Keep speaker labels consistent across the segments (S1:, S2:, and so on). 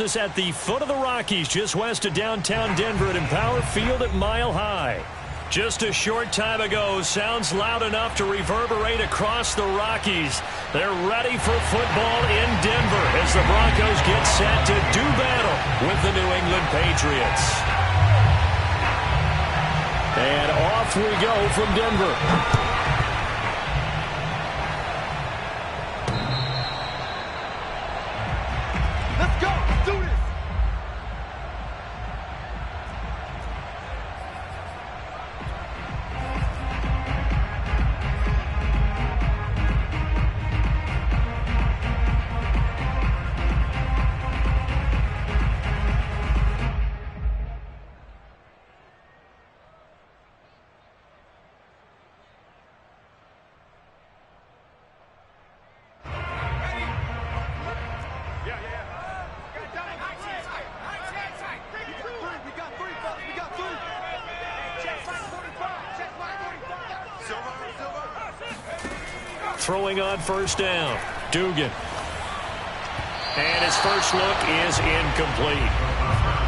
S1: has us at the foot of the Rockies, just west of downtown Denver at Empower Field at Mile High. Just a short time ago, sounds loud enough to reverberate across the Rockies. They're ready for football in Denver as the Broncos get set to do battle with the New England Patriots. And off we go from Denver. Throwing on first down, Dugan. And his first look is incomplete.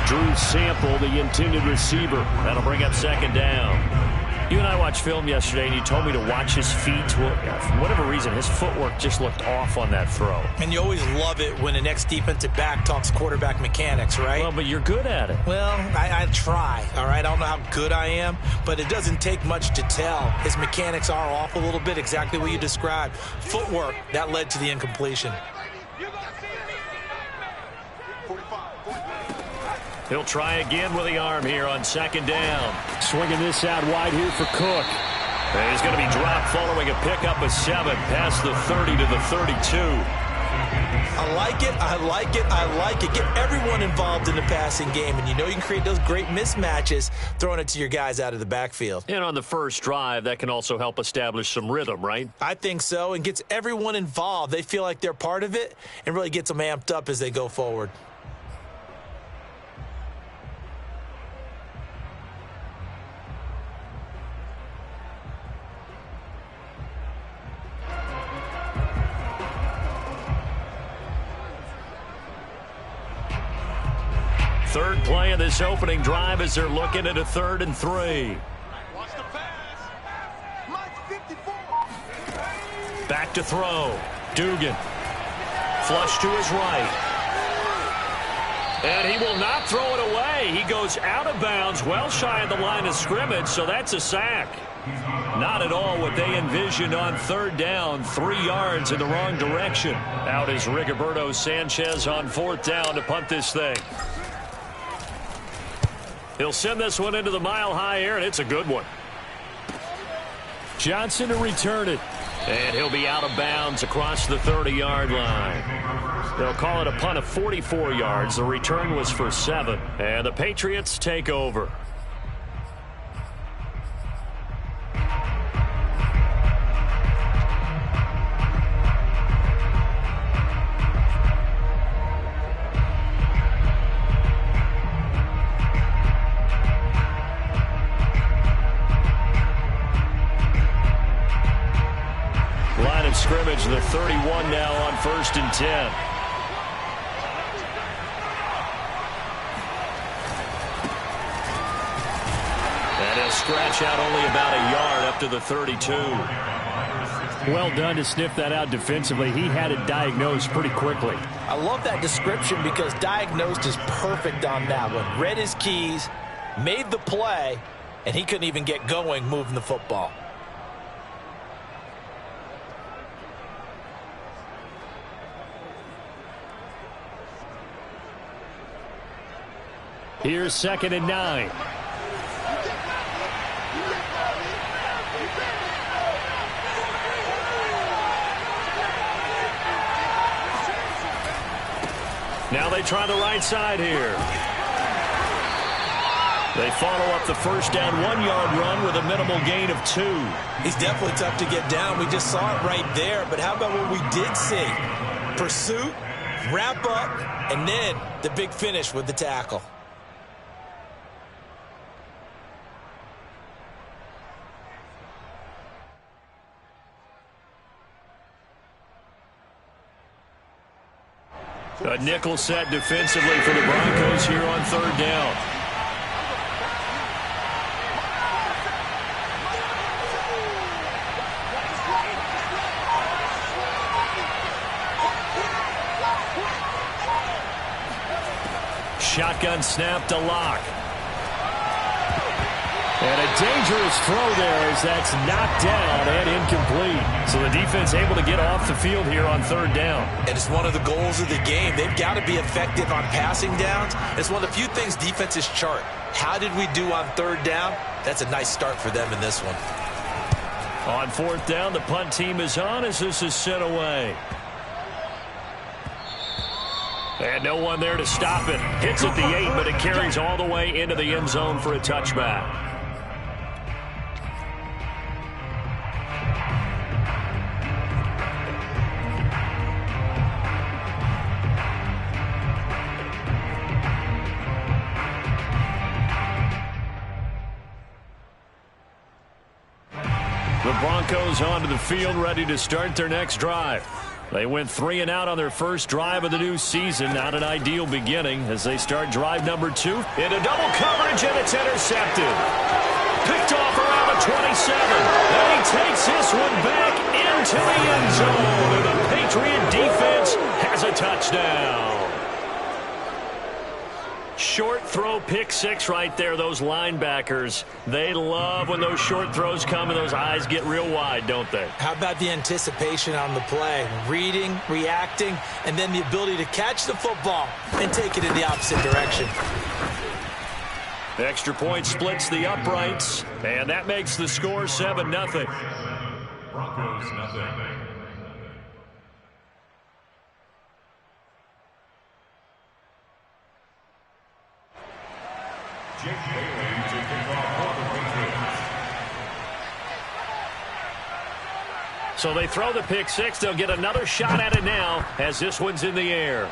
S1: Drew Sample, the intended receiver. That'll bring up second down. You and I watched film yesterday, and you told me to watch his feet. Well, for whatever reason, his footwork just looked off on that throw.
S2: And you always love it when the next defensive back talks quarterback mechanics, right?
S1: Well, but you're good at it.
S2: Well, I try, all right? I don't know how good I am, but it doesn't take much to tell. His mechanics are off a little bit, exactly what you described. Footwork, that led to the incompletion.
S1: He'll try again with the arm here on second down. Swinging this out wide here for Cook. And he's going to be dropped following a pickup of 7 past the 30 to the 32.
S2: I like it, I like it, I like it. Get everyone involved in the passing game, and you know you can create those great mismatches throwing it to your guys out of the backfield.
S1: And on the first drive, that can also help establish some rhythm, right?
S2: I think so, and gets everyone involved. They feel like they're part of it and really gets them amped up as they go forward.
S1: Third play of this opening drive as they're looking at a 3rd and 3. Back to throw. Dugan. Flush to his right. And he will not throw it away. He goes out of bounds, well shy of the line of scrimmage, so that's a sack. Not at all what they envisioned on 3rd down. 3 yards in the wrong direction. Out is Rigoberto Sanchez on 4th down to punt this thing. He'll send this one into the mile-high air, and it's a good one. Johnson to return it. And he'll be out of bounds across the 30-yard line. They'll call it a punt of 44 yards. The return was for 7. And the Patriots take over. Scrimmage, the 31 now on 1st and 10. And he'll scratch out only about a yard up to the 32. Well done to sniff that out defensively. He had it diagnosed pretty quickly.
S2: I love that description because diagnosed is perfect on that one. Read his keys, made the play, and he couldn't even get going moving the football.
S1: Here's 2nd and 9. Now they try the right side here. They follow up the first down 1-yard run with a minimal gain of 2.
S2: He's definitely tough to get down. We just saw it right there. But how about what we did see? Pursuit, wrap up, and then the big finish with the tackle.
S1: A nickel set defensively for the Broncos here on third down. Shotgun snap to Lock. And a dangerous throw there as that's knocked down and incomplete. So the defense able to get off the field here on third down.
S2: And it's one of the goals of the game. They've got to be effective on passing downs. It's one of the few things defenses chart. How did we do on third down? That's a nice start for them in this one.
S1: On fourth down, the punt team is on as this is sent away. And no one there to stop it. Hits at the 8, but it carries all the way into the end zone for a touchback. The Broncos onto the field, ready to start their next drive. They went 3 and out on their first drive of the new season. Not an ideal beginning as they start drive number 2. Into double coverage, and it's intercepted. Picked off around the 27. And he takes this one back into the end zone. And the Patriot defense has a touchdown. Short throw, pick 6 right there. Those linebackers, they love when those short throws come and those eyes get real wide, don't they?
S2: How about the anticipation on the play? Reading, reacting, and then the ability to catch the football and take it in the opposite direction.
S1: The extra point splits the uprights, and that makes the score 7-0.
S3: Broncos nothing.
S1: So they throw the pick 6. They'll get another shot at it now as this one's in the air.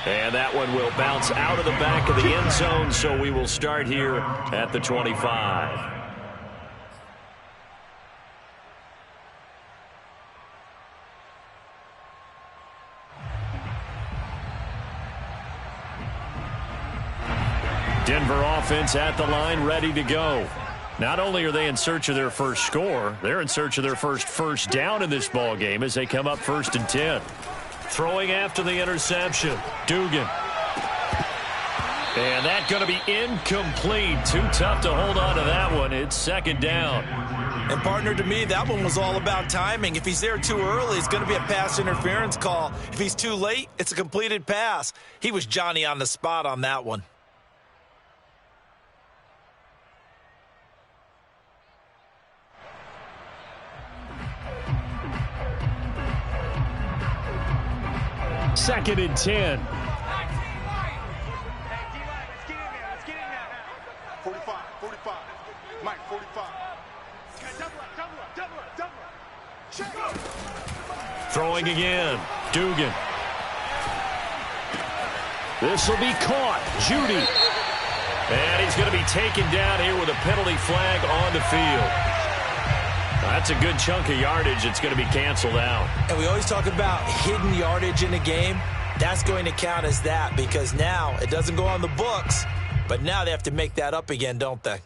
S1: And that one will bounce out of the back of the end zone, so we will start here at the 25. Denver offense at the line, ready to go. Not only are they in search of their first score, they're in search of their first down in this ball game as they come up 1st and 10. Throwing after the interception, Dugan. And that's going to be incomplete. Too tough to hold on to that one. It's 2nd down.
S2: And partner, to me, that one was all about timing. If he's there too early, it's going to be a pass interference call. If he's too late, it's a completed pass. He was Johnny on the spot on that one.
S1: Second and 10.
S3: 45. Mike, 45. Double.
S1: Throwing again. Dugan. This will be caught. Judy. And he's going to be taken down here with a penalty flag on the field. That's a good chunk of yardage. It's going to be canceled out.
S2: And we always talk about hidden yardage in a game. That's going to count as that because now it doesn't go on the books, but now they have to make that up again, don't they?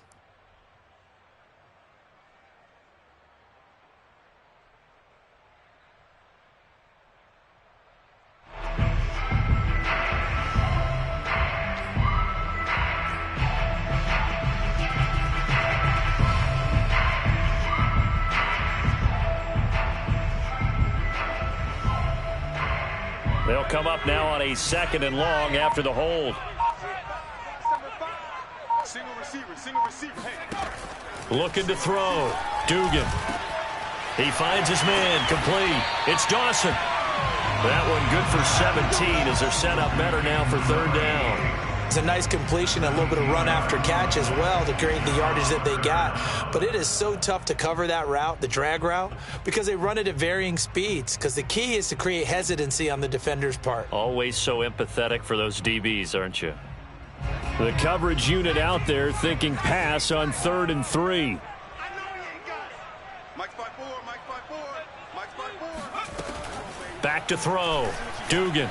S1: They'll come up now on a 2nd and long after the hold.
S3: Single receiver. Hey.
S1: Looking to throw. Dugan. He finds his man. Complete. It's Dawson. That one good for 17 as they're set up better now for 3rd down.
S2: It's a nice completion, a little bit of run after catch as well to create the yardage that they got. But it is so tough to cover that route, the drag route, because they run it at varying speeds. Because the key is to create hesitancy on the defender's part.
S1: Always so empathetic for those DBs, aren't you? The coverage unit out there thinking pass on 3rd and 3.
S3: Mike's by 4.
S1: Back back to throw. Dugan.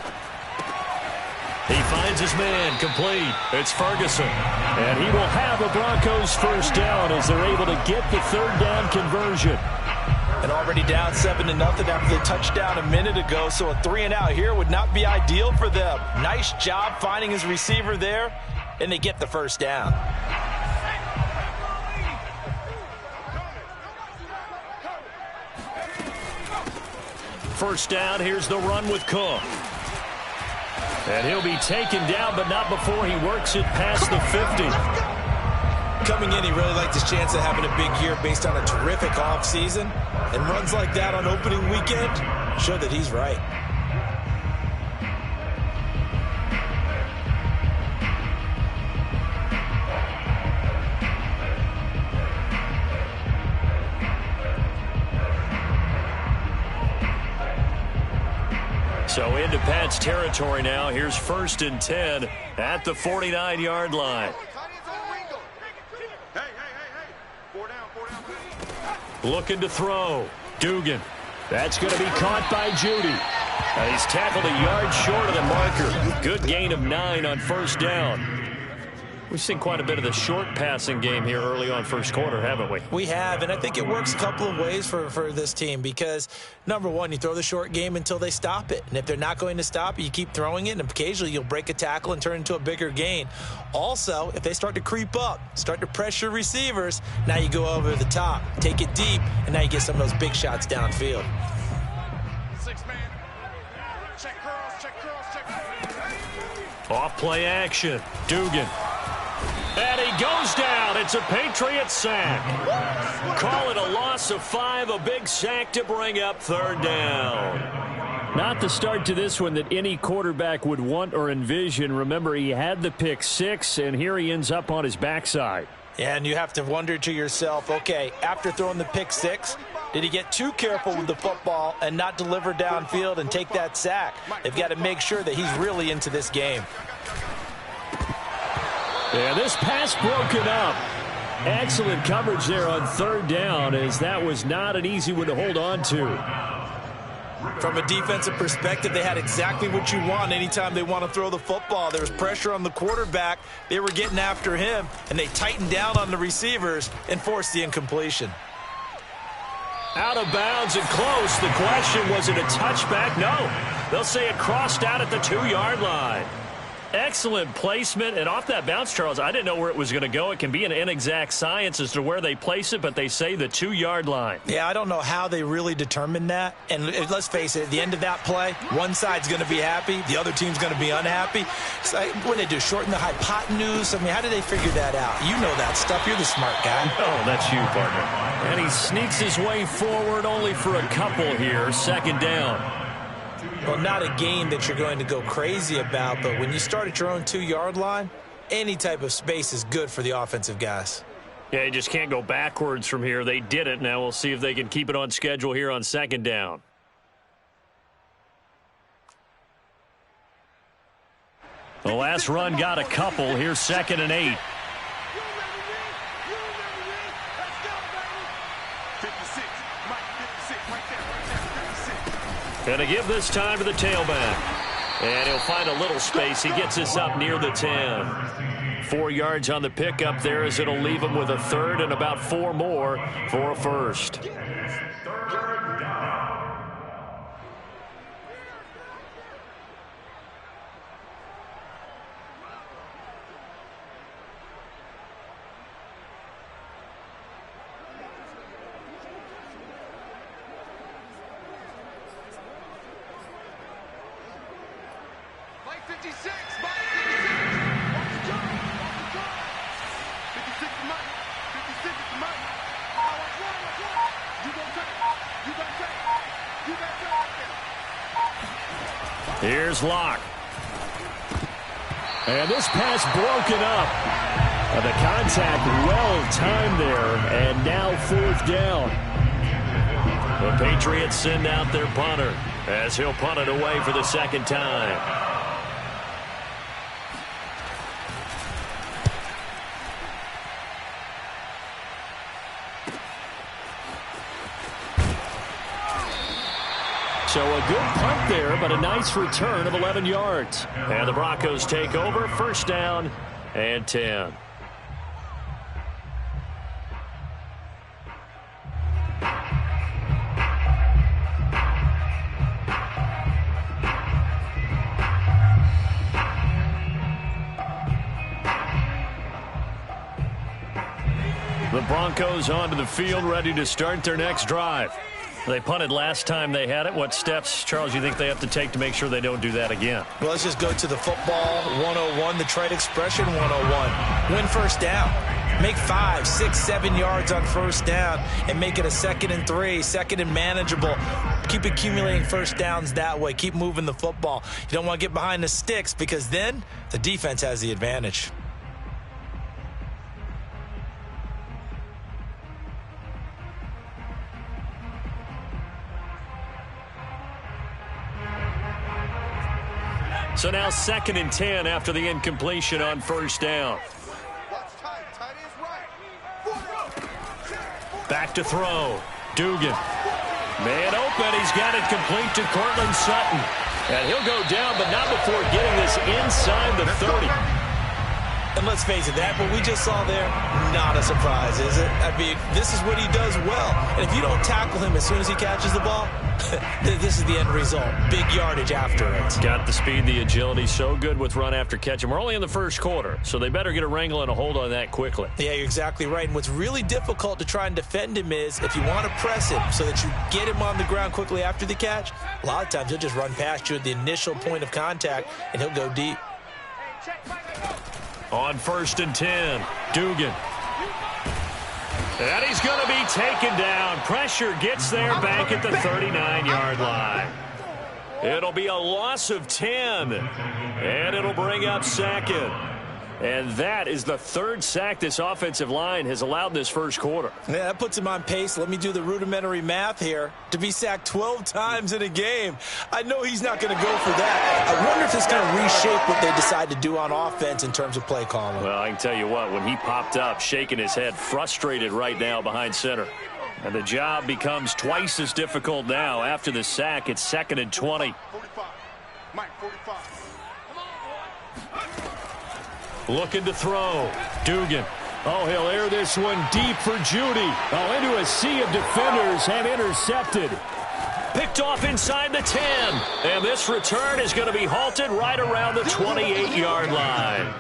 S1: He finds his man, complete. It's Ferguson. And he will have a Broncos first down as they're able to get the third down conversion.
S2: And already down 7-0 after the touchdown a minute ago, so a 3-and-out here would not be ideal for them. Nice job finding his receiver there, and they get the first down.
S1: First down, here's the run with Cook. And he'll be taken down, but not before he works it past the 50.
S2: Coming in, he really liked his chance of having a big year based on a terrific offseason. And runs like that on opening weekend show that he's right.
S1: So into Pat's territory now. Here's 1st and 10 at the 49-yard line. Looking to throw. Dugan. That's going to be caught by Judy. And he's tackled a yard short of the marker. Good gain of 9 on first down. We've seen quite a bit of the short passing game here early on first quarter, haven't we?
S2: We have, and I think it works a couple of ways for this team because, number one, you throw the short game until they stop it. And if they're not going to stop it, you keep throwing it, and occasionally you'll break a tackle and turn it into a bigger gain. Also, if they start to creep up, start to pressure receivers, now you go over the top, take it deep, and now you get some of those big shots downfield.
S3: 6-man. Check curls, check curls, check curls.
S1: Off play action. Dugan. And he goes down. It's a Patriots sack. Call it a loss of 5, a big sack to bring up third down. Not the start to this one that any quarterback would want or envision. Remember, he had the pick 6, and here he ends up on his backside.
S2: Yeah, and you have to wonder to yourself, okay, after throwing the pick 6, did he get too careful with the football and not deliver downfield and take that sack? They've got to make sure that he's really into this game.
S1: Yeah, this pass broken up. Excellent coverage there on third down, as that was not an easy one to hold on to.
S2: From a defensive perspective, they had exactly what you want anytime they want to throw the football. There was pressure on the quarterback. They were getting after him, and they tightened down on the receivers and forced the incompletion.
S1: Out of bounds and close. The question, was it a touchback? No. They'll say it crossed out at the 2-yard line. Excellent placement, and off that bounce, Charles, I didn't know where it was going to go. It can be an inexact science as to where they place it, but they say the 2-yard line.
S2: Yeah, I don't know how they really determined that. And let's face it, at the end of that play, one side's going to be happy, the other team's going to be unhappy. So what did they do, shorten the hypotenuse? I mean, how did they figure that out? You know that stuff. You're the smart guy.
S1: Oh, that's you, partner. And he sneaks his way forward only for a couple here, 2nd down.
S2: Well, not a game that you're going to go crazy about, but when you start at your own 2-yard line, any type of space is good for the offensive guys.
S1: Yeah, you just can't go backwards from here. They did it. Now we'll see if they can keep it on schedule here on 2nd down. The last run got a couple. Here's 2nd and 8.
S3: 56. Mike, 56. Right there. 56.
S1: Going to give this time to the tailback. And he'll find a little space. He gets this up near the 10. 4 yards on the pickup there, as it'll leave him with a 3rd and about 4 more for a 1st. Here's Locke. And this pass broken up. The contact well timed there, and now 4th down. The Patriots send out their punter as he'll punt it away for the 2nd time. So a good punt there, but a nice return of 11 yards. And the Broncos take over, first down and 10. The Broncos onto the field, ready to start their next drive. They punted last time they had it. What steps, Charles, you think they have to take to make sure they don't do that again?
S2: Well, let's just go to the football 101, the trade expression 101. Win first down. Make 5, 6, 7 yards on first down and make it a 2nd and 3, 2nd and manageable. Keep accumulating first downs that way. Keep moving the football. You don't want to get behind the sticks because then the defense has the advantage.
S1: So now 2nd and 10 after the incompletion on first down. Back to throw. Dugan. Man open. He's got it complete to Cortland Sutton. And he'll go down, but not before getting this inside the 30.
S2: And let's face it, that what we just saw there, not a surprise, is it? I mean, this is what he does well. And if you don't tackle him as soon as he catches the ball, this is the end result. Big yardage after it.
S1: Got the speed, the agility, so good with run after catch. And we're only in the first quarter, so they better get a wrangle and a hold on that quickly.
S2: Yeah, you're exactly right. And what's really difficult to try and defend him is if you want to press him so that you get him on the ground quickly after the catch, a lot of times he'll just run past you at the initial point of contact, and he'll go deep.
S1: On 1st and 10, Dugan. And he's going to be taken down. Pressure gets there back at the 39-yard line. It'll be a loss of 10, and it'll bring up 2nd. And that is the 3rd sack this offensive line has allowed in this first quarter.
S2: Yeah, that puts him on pace. Let me do the rudimentary math here. To be sacked 12 times in a game, I know he's not going to go for that. I wonder if it's going to reshape what they decide to do on offense in terms of play calling.
S1: Well, I can tell you what, when he popped up, shaking his head, frustrated right now behind center. And the job becomes twice as difficult now after the sack. It's 2nd and 20.
S3: 45. Mike, 45.
S1: Looking to throw. Dugan. Oh, he'll air this one deep for Judy. Oh, into a sea of defenders and intercepted. Picked off inside the 10. And this return is going to be halted right around the 28-yard line.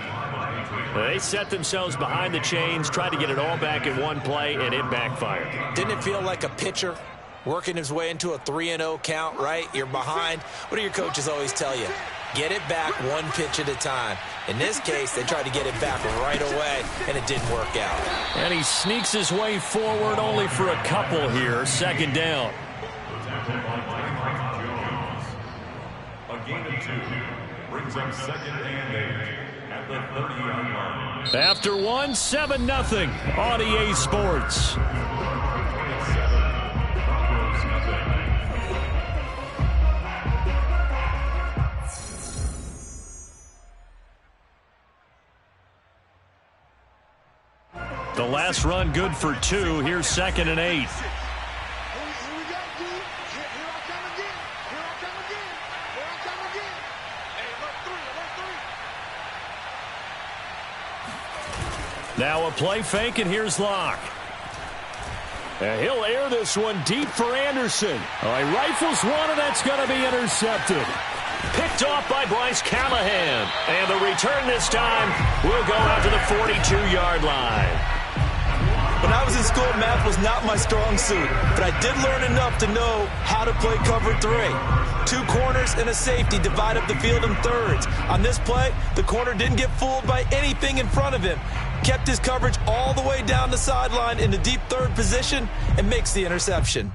S1: They set themselves behind the chains, tried to get it all back in one play, and it backfired.
S2: Didn't it feel like a pitcher working his way into a 3-0 count, right? You're behind. What do your coaches always tell you? Get it back one pitch at a time. In this case, they tried to get it back right away, and it didn't work out.
S1: And he sneaks his way forward only for a couple here. 2nd down.
S4: A gain of 2 brings up 2nd and 8 at the 30-yard line.
S1: After 1, 7-0 on EA Sports. The last run good for 2. Here's 2nd and 8. Now a play fake, and here's Locke. And he'll air this one deep for Anderson. Oh, he rifles one, and that's going to be intercepted. Picked off by Bryce Callahan. And the return this time will go out to the 42-yard line.
S2: When I was in school, math was not my strong suit, but I did learn enough to know how to play cover 3. 2 corners and a safety divide up the field in thirds. On this play, the corner didn't get fooled by anything in front of him. Kept his coverage all the way down the sideline in the deep 3rd position and makes the interception.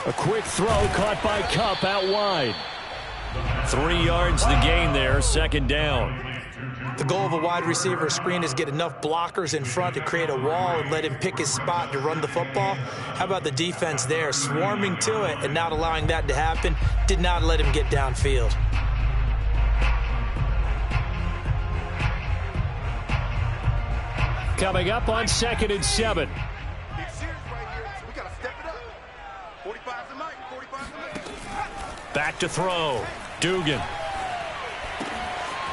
S1: A quick throw caught by Kupp out wide. 3 yards the gain there, 2nd down.
S2: The goal of a wide receiver screen is get enough blockers in front to create a wall and let him pick his spot to run the football. How about the defense there, swarming to it and not allowing that to happen? Did not let him get downfield.
S1: Coming up on 2nd and 7.
S3: Big series right here, so we got to step it up. 45's the mic, 45's the mic.
S1: Back to throw. Dugan.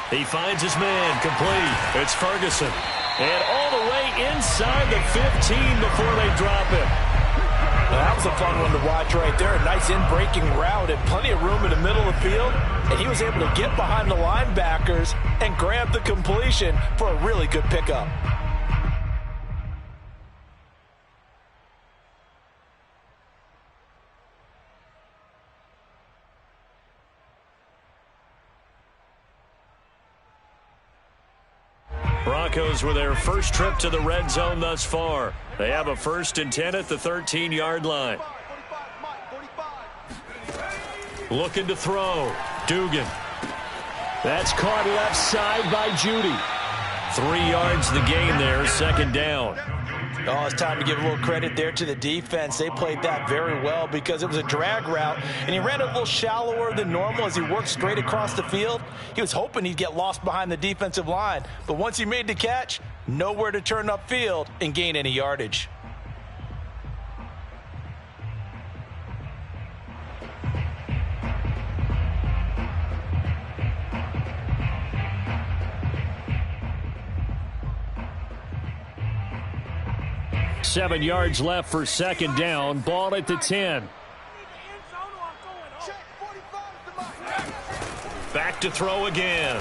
S1: He finds his man, complete. It's Ferguson. And all the way inside the 15 before they drop it.
S2: Well, that was a fun one to watch right there. A nice in-breaking route and plenty of room in the middle of the field. And he was able to get behind the linebackers and grab the completion for a really good pickup.
S1: Broncos with their first trip to the red zone thus far. They have a 1st and 10 at the 13-yard line. Looking to throw. Dugan. That's caught left side by Judy. 3 yards the gain there, 2nd down.
S2: Oh, it's time to give a little credit there to the defense. They played that very well because it was a drag route, and he ran a little shallower than normal as he worked straight across the field. He was hoping he'd get lost behind the defensive line, but once he made the catch, nowhere to turn upfield and gain any yardage.
S1: Seven yards left for 2nd down. Ball at the 10. Back to throw again.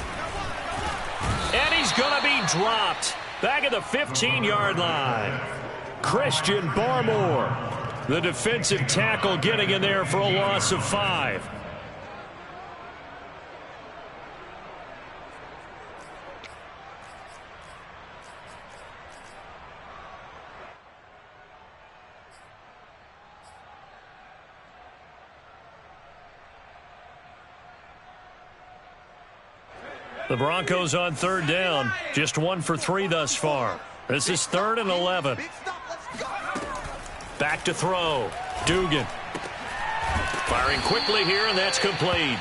S1: And he's going to be dropped. Back at the 15-yard line. Christian Barmore, the defensive tackle, getting in there for a loss of 5. The Broncos on 3rd down. Just 1 for 3 thus far. This is 3rd and 11. Back to throw. Dugan. Firing quickly here, and that's complete.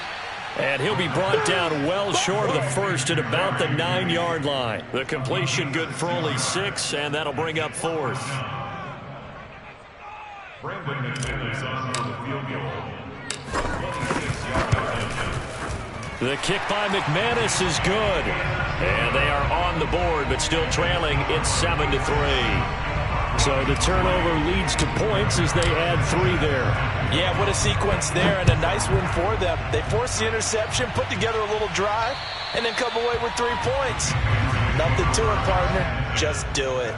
S1: And he'll be brought down well short of the first at about the 9-yard line. The completion good for only 6, and that'll bring up 4th.
S4: Brandon McManus on for the field goal.
S1: The kick by McManus is good. And they are on the board, but still trailing. It's 7-3. So the turnover leads to points as they add 3 there.
S2: Yeah, what a sequence there, and a nice win for them. They forced the interception, put together a little drive, and then come away with 3 points. Nothing to it, partner. Just do it.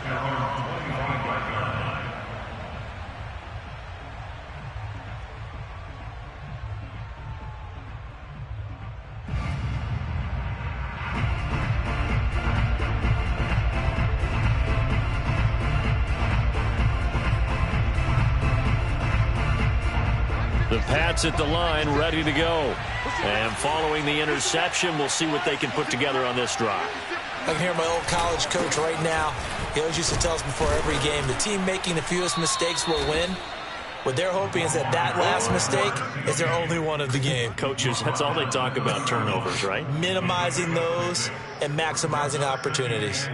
S1: The Pats at the line, ready to go. And following the interception, we'll see what they can put together on this drive.
S2: I can hear my old college coach right now. He always used to tell us before every game, the team making the fewest mistakes will win. What they're hoping is that last mistake is their only one of the game.
S1: Coaches, that's all they talk about, turnovers, right?
S2: Minimizing those and maximizing opportunities.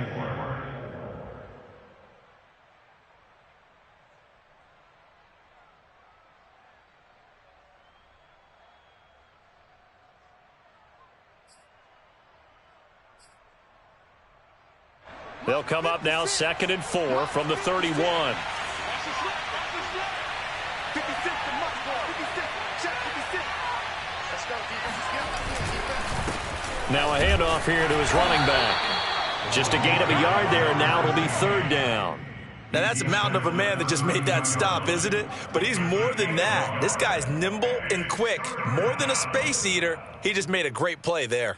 S1: They'll come up now 2nd and 4 from the 31. Now a handoff here to his running back. Just a gain of a yard there, and now it'll be 3rd down.
S2: Now that's a mountain of a man that just made that stop, isn't it? But he's more than that. This guy's nimble and quick. More than a space eater. He just made a great play there.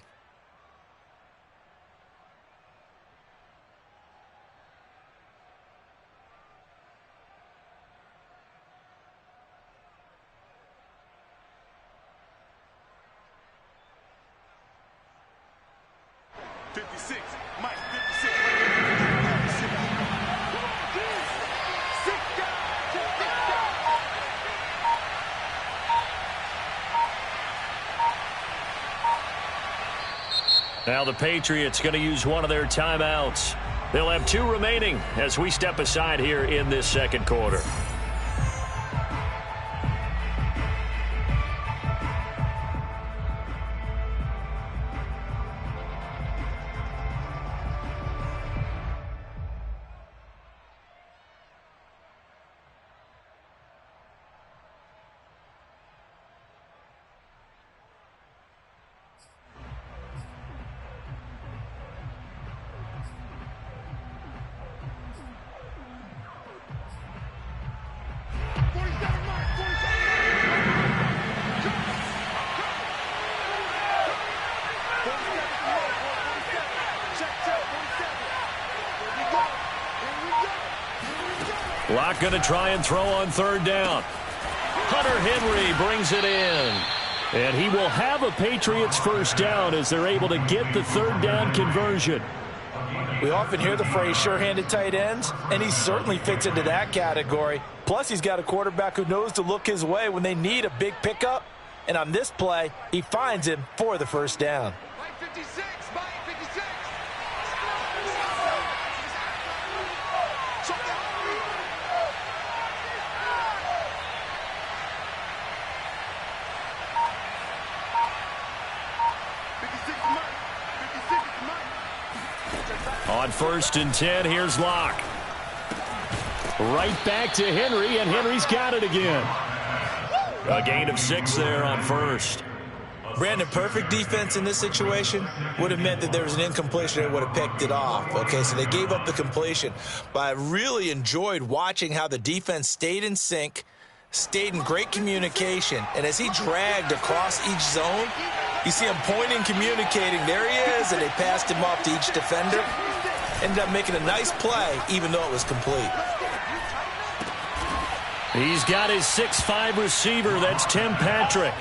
S1: Now the Patriots going to use one of their timeouts. They'll have 2 remaining as we step aside here in this second quarter. Locke going to try and throw on third down. Hunter Henry brings it in. And he will have a Patriots first down as they're able to get the third down conversion.
S2: We often hear the phrase sure-handed tight ends, and he certainly fits into that category. Plus, he's got a quarterback who knows to look his way when they need a big pickup. And on this play, he finds him for the first down.
S1: On 1st and 10, here's Locke. Right back to Henry, and Henry's got it again. A gain of 6 there on 1st.
S2: Brandon, perfect defense in this situation would have meant that there was an incompletion and would have picked it off. Okay, so they gave up the completion. But I really enjoyed watching how the defense stayed in sync, stayed in great communication, and as he dragged across each zone, you see him pointing, communicating. There he is, and they passed him off to each defender. Ended up making a nice play, even though it was complete.
S1: He's got his 6'5" receiver. That's Tim Patrick.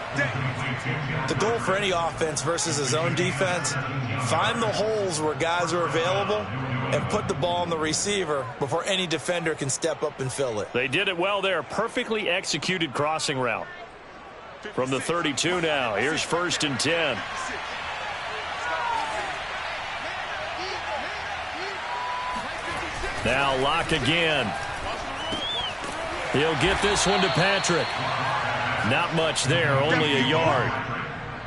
S2: The goal for any offense versus his own defense, find the holes where guys are available and put the ball on the receiver before any defender can step up and fill it.
S1: They did it well there. Perfectly executed crossing route. From the 32 now, here's 1st and 10. Now Locke again. He'll get this one to Patrick. Not much there, only a yard.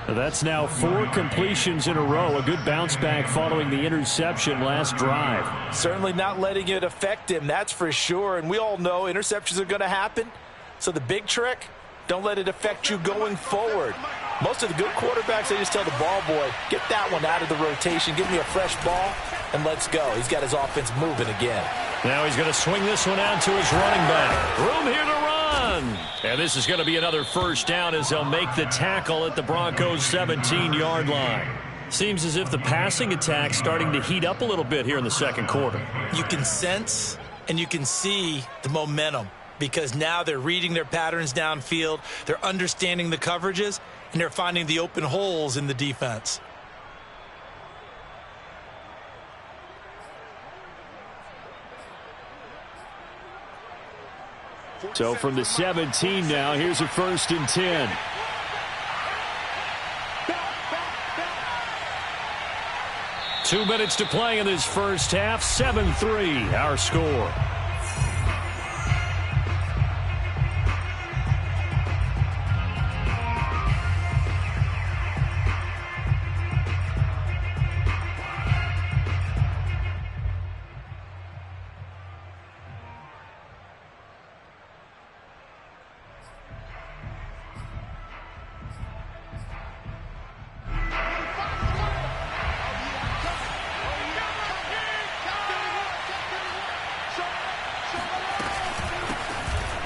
S1: That's now 4 completions in a row. A good bounce back following the interception last drive.
S2: Certainly not letting it affect him, that's for sure. And we all know interceptions are going to happen. So the big trick, don't let it affect you going forward. Most of the good quarterbacks, they just tell the ball boy, get that one out of the rotation, give me a fresh ball, and let's go. He's got his offense moving again.
S1: Now he's going to swing this one out to his running back. Room here to run. And this is going to be another first down as they'll make the tackle at the Broncos' 17-yard line. Seems as if the passing attack's starting to heat up a little bit here in the second quarter.
S2: You can sense and you can see the momentum because now they're reading their patterns downfield, they're understanding the coverages, and they're finding the open holes in the defense.
S1: So from the 17 now, here's a 1st and 10. Two minutes to play in this first half. 7-3, our score.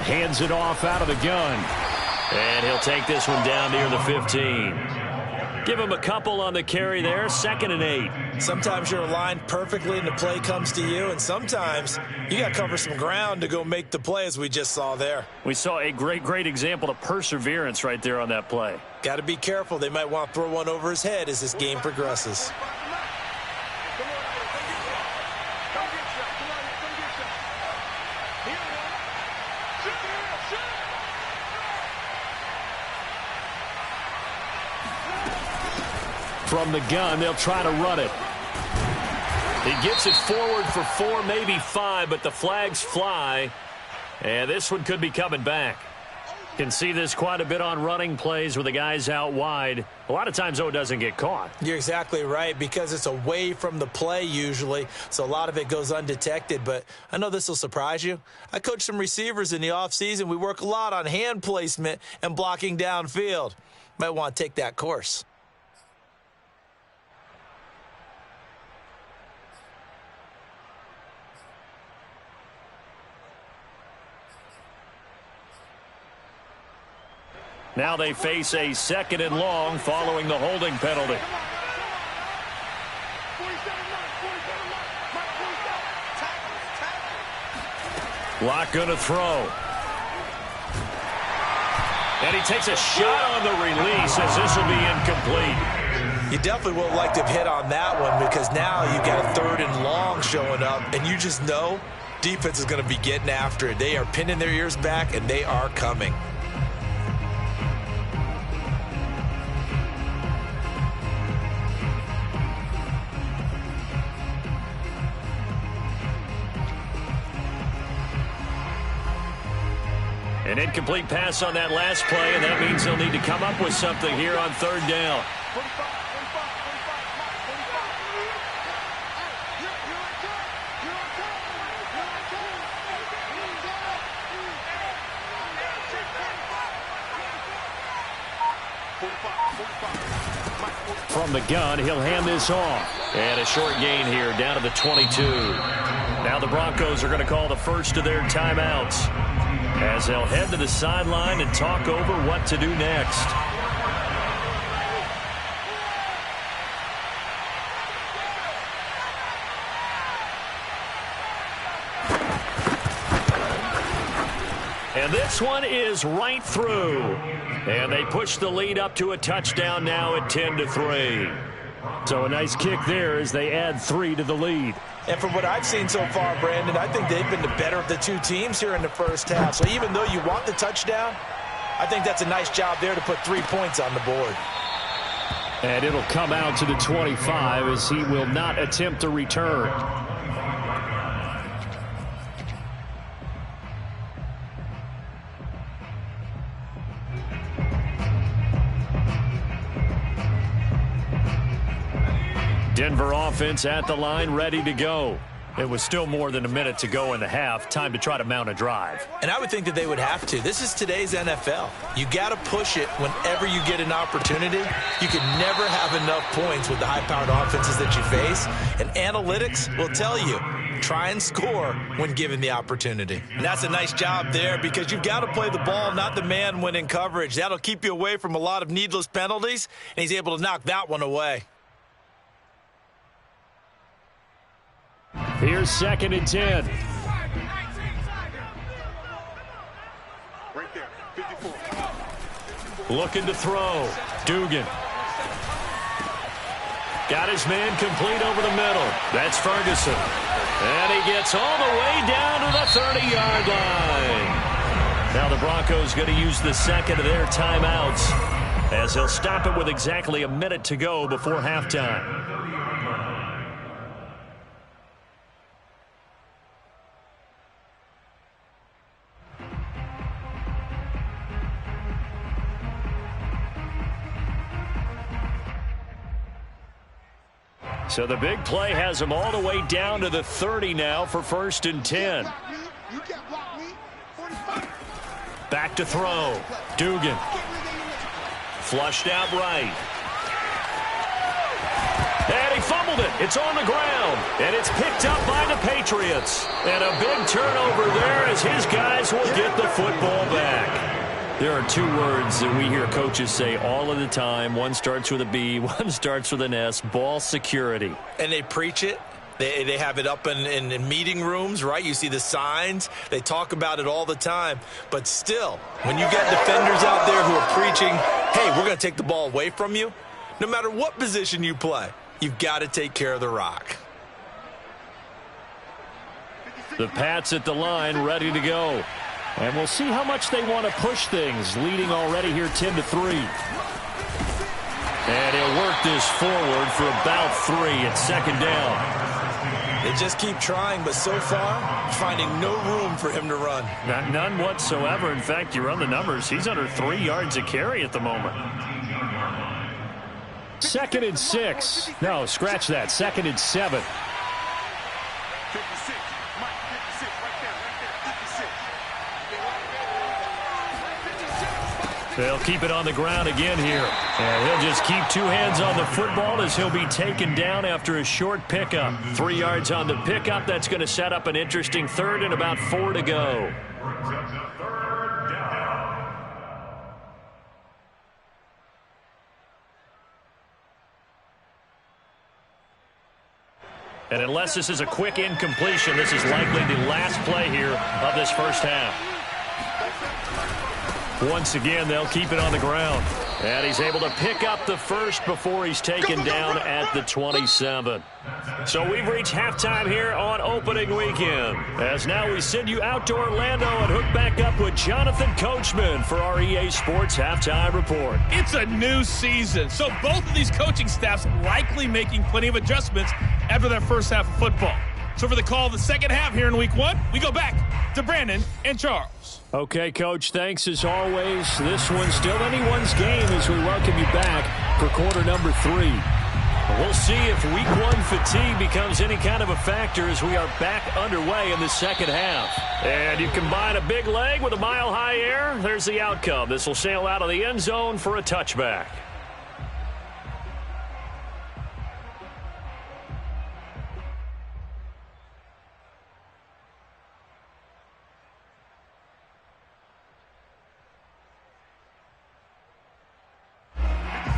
S1: Hands it off out of the gun. And he'll take this one down near the 15. Give him a couple on the carry there. 2nd and 8.
S2: Sometimes you're aligned perfectly and the play comes to you, and sometimes you got to cover some ground to go make the play as we just saw there.
S1: We saw a great example of perseverance right there on that play.
S2: Got to be careful. They might want to throw one over his head as this game progresses.
S1: From the gun, they'll try to run it. He gets it forward for 4, maybe 5, but the flags fly. And this one could be coming back. Can see this quite a bit on running plays with the guys out wide. A lot of times, though, it doesn't get caught.
S2: You're exactly right, because it's away from the play usually, so a lot of it goes undetected. But I know this will surprise you. I coach some receivers in the offseason. We work a lot on hand placement and blocking downfield. Might want to take that course.
S1: Now they face a 2nd and long following the holding penalty. Locke going to throw. And he takes a shot on the release as this will be incomplete.
S2: You definitely would have liked to have hit on that one, because now you've got a 3rd and long showing up, and you just know defense is going to be getting after it. They are pinning their ears back, and they are coming.
S1: An incomplete pass on that last play, and that means they'll need to come up with something here on 3rd down. From the gun, he'll hand this off. And a short gain here down to the 22. Now the Broncos are going to call the first of their timeouts, as they'll head to the sideline and talk over what to do next. And this one is right through. And they push the lead up to a touchdown now at 10-3. So a nice kick there as they add 3 to the lead.
S2: And from what I've seen so far, Brandon, I think they've been the better of the two teams here in the first half. So even though you want the touchdown, I think that's a nice job there to put 3 points on the board.
S1: And it'll come out to the 25 as he will not attempt to return. Denver offense at the line, ready to go. It was still more than a minute to go in the half. Time to try to mount a drive.
S2: And I would think that they would have to. This is today's NFL. You got to push it whenever you get an opportunity. You can never have enough points with the high-powered offenses that you face. And analytics will tell you, try and score when given the opportunity. And that's a nice job there, because you've got to play the ball, not the man when in coverage. That'll keep you away from a lot of needless penalties, and he's able to knock that one away.
S1: Here's 2nd and 10.
S3: Right there, 54.
S1: Looking to throw. Dugan. Got his man complete over the middle. That's Ferguson. And he gets all the way down to the 30-yard line. Now the Broncos going to use the 2nd of their timeouts, as they'll stop it with exactly a minute to go before halftime. So the big play has him all the way down to the 30 now for 1st and 10. Back to throw. Dugan. Flushed out right. And he fumbled it. It's on the ground. And it's picked up by the Patriots. And a big turnover there as his guys will get the football back. There are 2 words that we hear coaches say all of the time. One starts with a B, one starts with an S. Ball security.
S2: And they preach it. They have it up in meeting rooms, right? You see the signs. They talk about it all the time. But still, when you get defenders out there who are preaching, hey, we're going to take the ball away from you, no matter what position you play, you've got to take care of the rock.
S1: The Pats at the line, ready to go. And we'll see how much they want to push things, leading already here 10-3. And he'll work this forward for about 3 at 2nd down.
S2: They just keep trying, but so far, finding no room for him to run.
S1: None whatsoever. In fact, you run the numbers. He's under 3 yards a carry at the moment. 2nd and 6. No, scratch that. 2nd and 7.
S3: 56. Mike, 56. Right there. 56.
S1: They'll keep it on the ground again here. And he'll just keep 2 hands on the football as he'll be taken down after a short pickup. 3 yards on the pickup. That's going to set up an interesting 3rd and about 4 to go. And unless this is a quick incompletion, this is likely the last play here of this first half. Once again, they'll keep it on the ground. And he's able to pick up the first before he's taken down at the 27. So we've reached halftime here on opening weekend. As now we send you out to Orlando and hook back up with Jonathan Coachman for our EA Sports Halftime Report.
S5: It's a new season, so both of these coaching staffs likely making plenty of adjustments after their first half of football. So for the call of the second half here in Week 1, we go back to Brandon and Charles.
S1: Okay, Coach, thanks as always. This one's still anyone's game as we welcome you back for quarter number 3. We'll see if Week 1 fatigue becomes any kind of a factor as we are back underway in the second half. And you combine a big leg with a mile-high air, there's the outcome. This will sail out of the end zone for a touchback.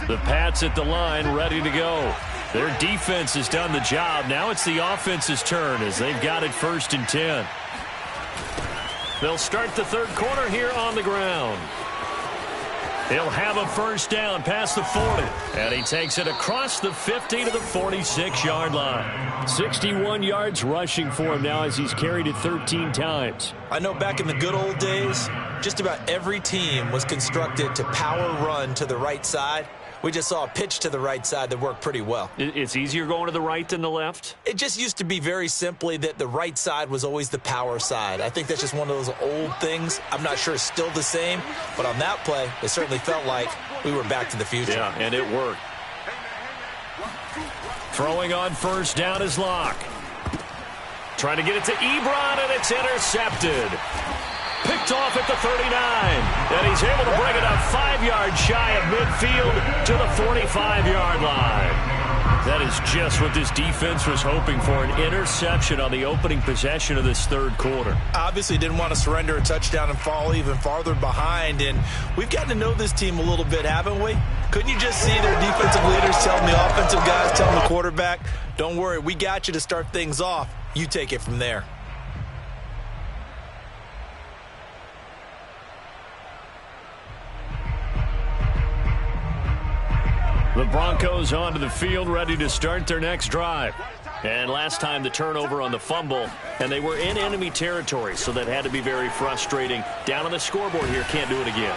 S1: The Pats at the line ready to go. Their defense has done the job. Now it's the offense's turn as they've got it 1st and 10. They'll start the third quarter here on the ground. He'll have a first down past the 40. And he takes it across the 50 to the 46-yard line. 61 yards rushing for him now as he's carried it 13 times.
S2: I know back in the good old days, just about every team was constructed to power run to the right side. We just saw a pitch to the right side that worked pretty well.
S1: It's easier going to the right than the left?
S2: It just used to be very simply that the right side was always the power side. I think that's just one of those old things. I'm not sure it's still the same, but on that play, it certainly felt like we were back to the future.
S1: Yeah, and it worked. Throwing on first down is Locke. Trying to get it to Ebron, and it's intercepted. Picked off at the 39, and he's able to bring it up 5 yards shy of midfield to the 45-yard line. That is just what this defense was hoping for, an interception on the opening possession of this third quarter.
S2: Obviously didn't want to surrender a touchdown and fall even farther behind, and we've gotten to know this team a little bit, haven't we? Couldn't you just see their defensive leaders telling the offensive guys, telling the quarterback, don't worry, we got you to start things off. You take it from there.
S1: The Broncos onto the field, ready to start their next drive. And last time the turnover on the fumble, and they were in enemy territory, so that had to be very frustrating. Down on the scoreboard here, can't do it again.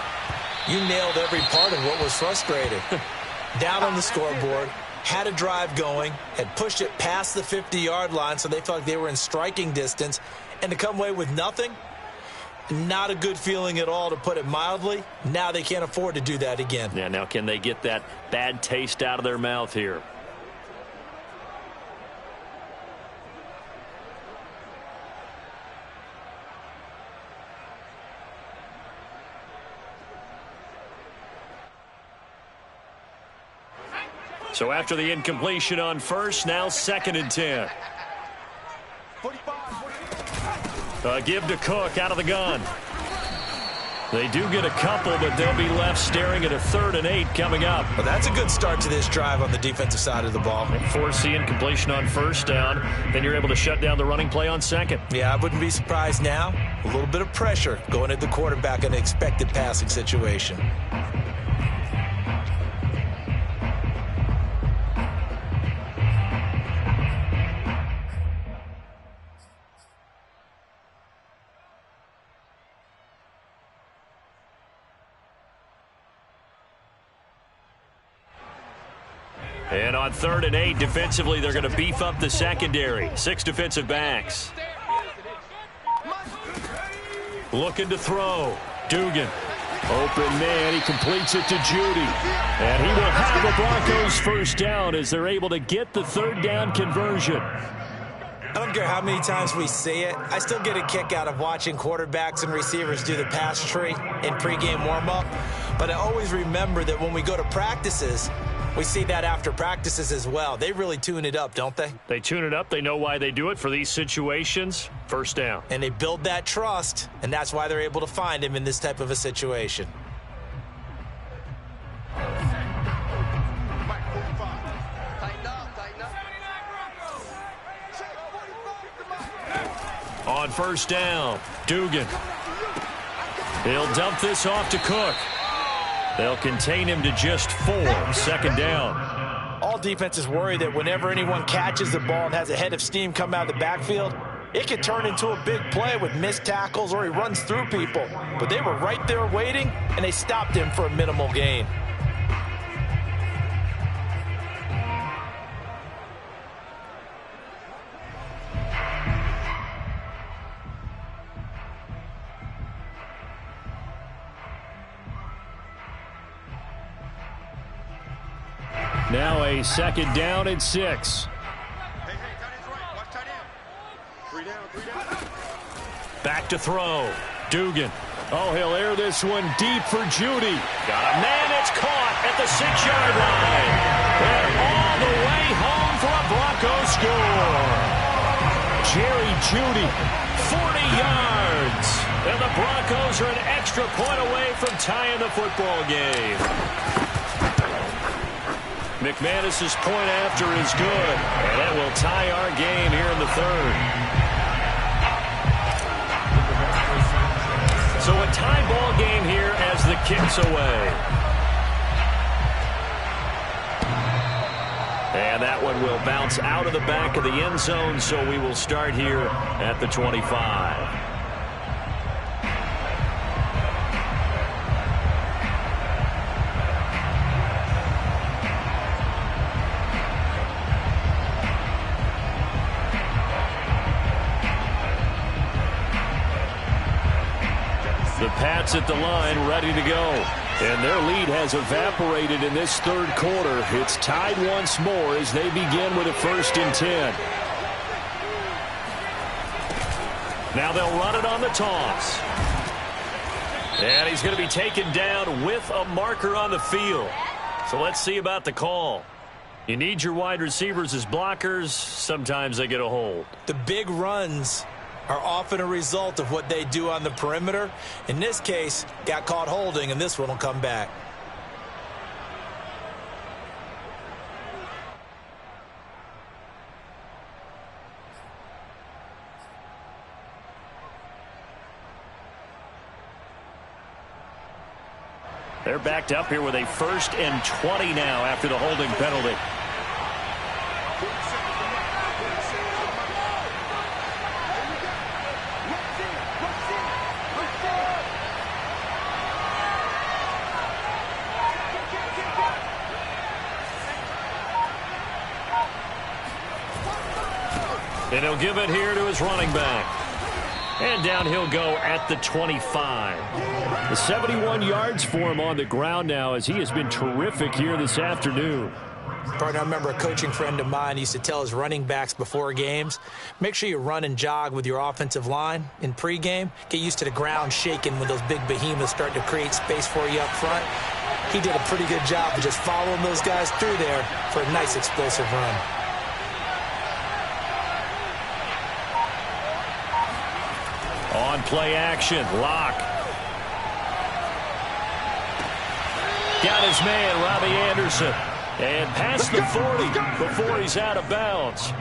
S2: You nailed every part of what was frustrating. Down on the scoreboard, had a drive going, had pushed it past the 50-yard line, so they felt like they were in striking distance, and to come away with nothing, not a good feeling at all, to put it mildly. Now they can't afford to do that again.
S1: Yeah, now can they get that bad taste out of their mouth here? So after the incompletion on first, now 2nd and 10. Give to Cook out of the gun. They do get a couple, but they'll be left staring at a 3rd and 8 coming up.
S2: Well, that's a good start to this drive on the defensive side of the ball.
S1: Force the incompletion on first down, then you're able to shut down the running play on second.
S2: Yeah, I wouldn't be surprised now. A little bit of pressure going at the quarterback in an expected passing situation.
S1: And on 3rd and 8, defensively, they're going to beef up the secondary. 6 defensive backs. Looking to throw. Dugan. Open man. He completes it to Judy. And he will have the Broncos first down as they're able to get the 3rd down conversion.
S2: I don't care how many times we see it. I still get a kick out of watching quarterbacks and receivers do the pass tree in pregame warm-up. But I always remember that when we go to practices, we see that after practices as well. They really tune it up, don't they?
S1: They tune it up. They know why they do it for these situations. First down.
S2: And they build that trust, and that's why they're able to find him in this type of a situation.
S1: On 1st down, Dugan. He'll dump this off to Cook. They'll contain him to just 4. 2nd down.
S2: All defenses worry that whenever anyone catches the ball and has a head of steam come out of the backfield, it could turn into a big play with missed tackles or he runs through people. But they were right there waiting, and they stopped him for a minimal gain.
S1: Now a 2nd down and 6.
S3: Hey, tight end's right. Watch tight end. 3 down.
S1: Back to throw. Dugan. Oh, he'll air this one deep for Judy. Got a man that's caught at the 6-yard line. They're all the way home for a Broncos score. Jerry Judy, 40 yards. And the Broncos are an extra point away from tying the football game. McManus's point after is good, and that will tie our game here in the 3rd. So a tie ball game here as the kick's away. And that one will bounce out of the back of the end zone, so we will start here at the 25. The Pats at the line, ready to go. And their lead has evaporated in this 3rd quarter. It's tied once more as they begin with a 1st and 10. Now they'll run it on the toss. And he's going to be taken down with a marker on the field. So let's see about the call. You need your wide receivers as blockers. Sometimes they get a hold.
S2: The big runs are often a result of what they do on the perimeter. In this case, got caught holding, and this one will come back.
S1: They're backed up here with a 1st and 20 now after the holding penalty. And he'll give it here to his running back. And down he'll go at the 25. The 71 yards for him on the ground now as he has been terrific here this afternoon.
S2: Partner, I remember a coaching friend of mine used to tell his running backs before games, make sure you run and jog with your offensive line in pregame. Get used to the ground shaking when those big behemoths start to create space for you up front. He did a pretty good job of just following those guys through there for a nice explosive run.
S1: On play action, Locke. Got his man, Robbie Anderson. And past the 40 before he's out of bounds.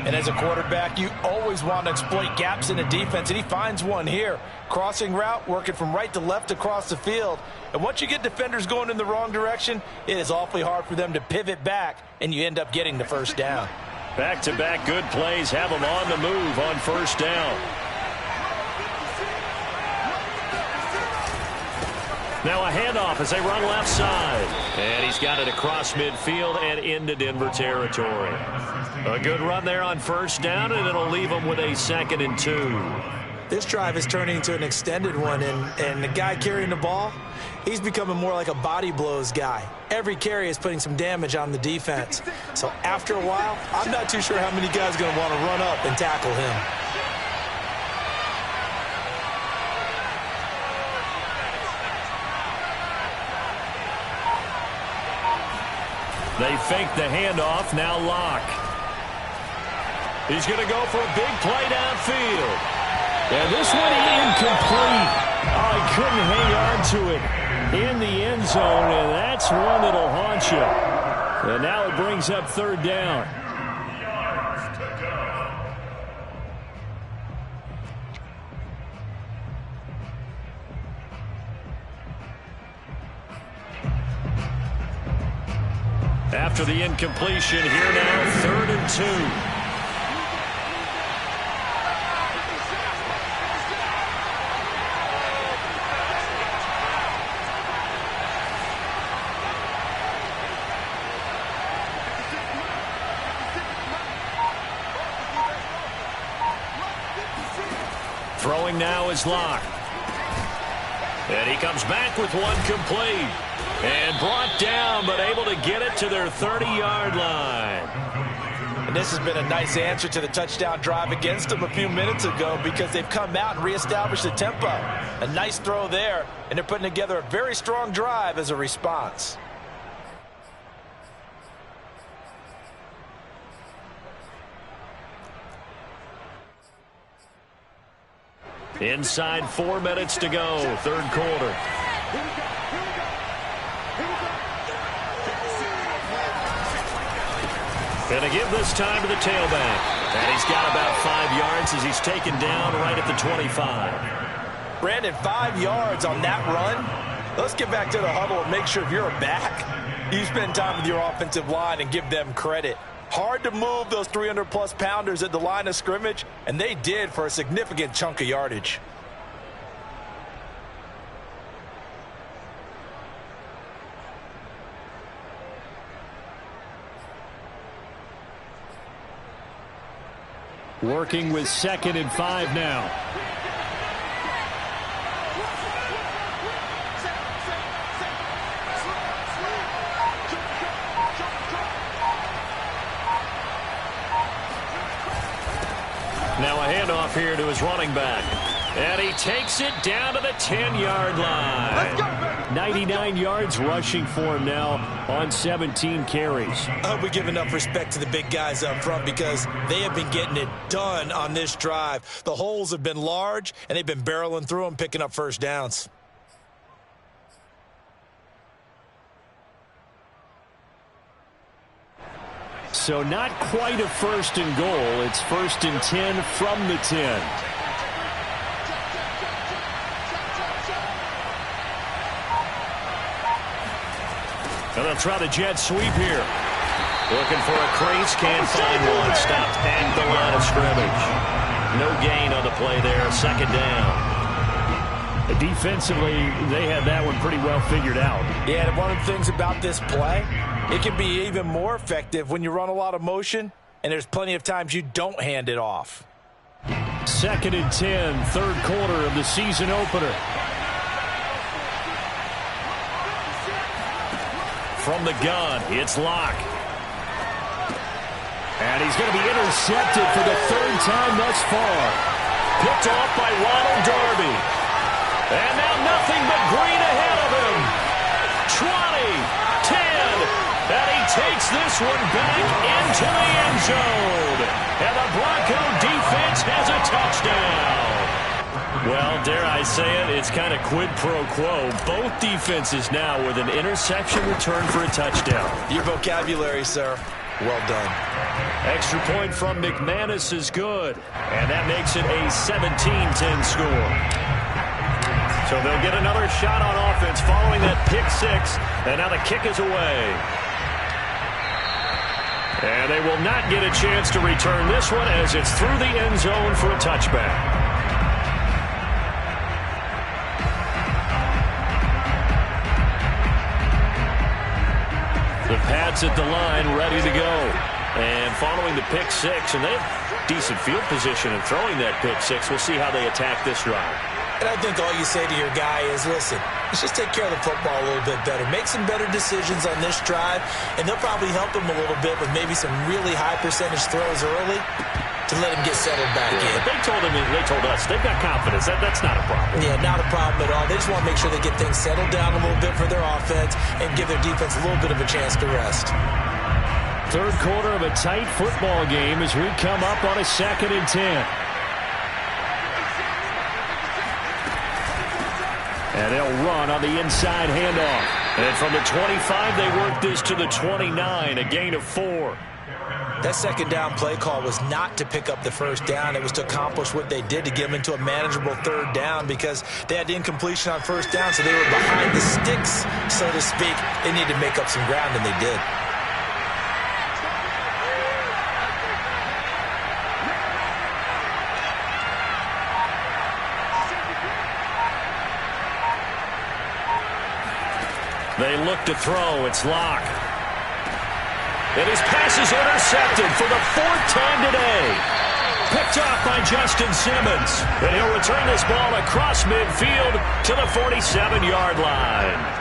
S2: And as a quarterback, you always want to exploit gaps in the defense, and he finds one here. Crossing route, working from right to left across the field. And once you get defenders going in the wrong direction, it is awfully hard for them to pivot back, and you end up getting the 1st down.
S1: Back-to-back good plays have them on the move on 1st down. Now a handoff as they run left side. And he's got it across midfield and into Denver territory. A good run there on first down, and it'll leave them with a 2nd and 2.
S2: This drive is turning into an extended one, and the guy carrying the ball, he's becoming more like a body blows guy. Every carry is putting some damage on the defense. So after a while, I'm not too sure how many guys are going to want to run up and tackle him.
S1: They fake the handoff, now Locke. He's going to go for a big play downfield. And this one incomplete. Oh, he couldn't hang on to it in the end zone, and that's one that'll haunt you. And now it brings up 3rd down. After the incompletion, here now, 3rd and 2. Throwing now is Locke. And he comes back with one complete. And brought down, but able to get it to their 30-yard line.
S2: And this has been a nice answer to the touchdown drive against them a few minutes ago because they've come out and reestablished the tempo. A nice throw there, and they're putting together a very strong drive as a response.
S1: Inside 4 minutes to go, 3rd quarter. And to give this time to the tailback. And he's got about 5 yards as he's taken down right at the 25.
S2: Brandon, 5 yards on that run. Let's get back to the huddle and make sure if you're a back, you spend time with your offensive line and give them credit. Hard to move those 300-plus pounders at the line of scrimmage, and they did for a significant chunk of yardage.
S1: Working with 2nd and 5 now. Now a handoff here to his running back. And he takes it down to the 10-yard line. 99 yards rushing for him now on 17 carries.
S2: I hope we give enough respect to the big guys up front because they have been getting it done on this drive. The holes have been large, and they've been barreling through them, picking up first downs.
S1: So not quite a 1st and goal. It's 1st and 10 from the 10. And they'll try the jet sweep here. Looking for a crease, can't find one. Stopped at the line of scrimmage. No gain on the play there, 2nd down. Defensively, they had that one pretty well figured out.
S2: Yeah, and one of the things about this play, it can be even more effective when you run a lot of motion, and there's plenty of times you don't hand it off.
S1: 2nd and 10, 3rd quarter of the season opener. From the gun, it's Locke. And he's going to be intercepted for the 3rd time thus far. Picked off by Ronald Darby. And now nothing but green ahead of him. 20, 10, and he takes this one back into the end zone. And the Bronco defense has a touchdown. Well, dare I say it, it's kind of quid pro quo. Both defenses now with an interception return for a touchdown.
S2: Your vocabulary, sir. Well done.
S1: Extra point from McManus is good. And that makes it a 17-10 score. So they'll get another shot on offense following that pick 6. And now the kick is away. And they will not get a chance to return this one as it's through the end zone for a touchback. The pads at the line, ready to go. And following the pick six, and they have decent field position in throwing that pick six. We'll see how they attack this drive.
S2: And I think all you say to your guy is, listen, let's just take care of the football a little bit better. Make some better decisions on this drive, and they'll probably help him a little bit with maybe some really high percentage throws early to let him get settled back in.
S1: But they told us they've got confidence. That's not a problem.
S2: Yeah, not a problem at all. They just want to make sure they get things settled down a little bit for their offense and give their defense a little bit of a chance to rest.
S1: Third quarter of a tight football game as we come up on a 2nd and 10. And they'll run on the inside handoff. And from the 25, they work this to the 29, a gain of 4.
S2: That second down play call was not to pick up the first down. It was to accomplish what they did, to get them into a manageable third down, because they had incompletion on first down, so they were behind the sticks, so to speak. They needed to make up some ground, and they did.
S1: They look to throw. It's Locke. And his pass is intercepted for the 4th time today. Picked off by Justin Simmons. And he'll return this ball across midfield to the 47-yard line.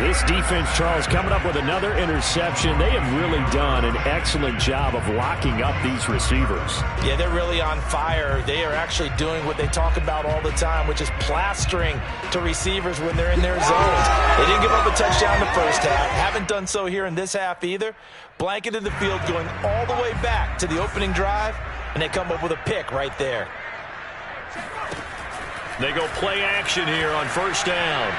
S1: This defense, Charles, coming up with another interception. They have really done an excellent job of locking up these receivers.
S2: Yeah, they're really on fire. They are actually doing what they talk about all the time, which is plastering to receivers when they're in their zones. They didn't give up a touchdown the first half. Haven't done so here in this half either. Blanketed the field, going all the way back to the opening drive, and they come up with a pick right there.
S1: They go play action here on first down.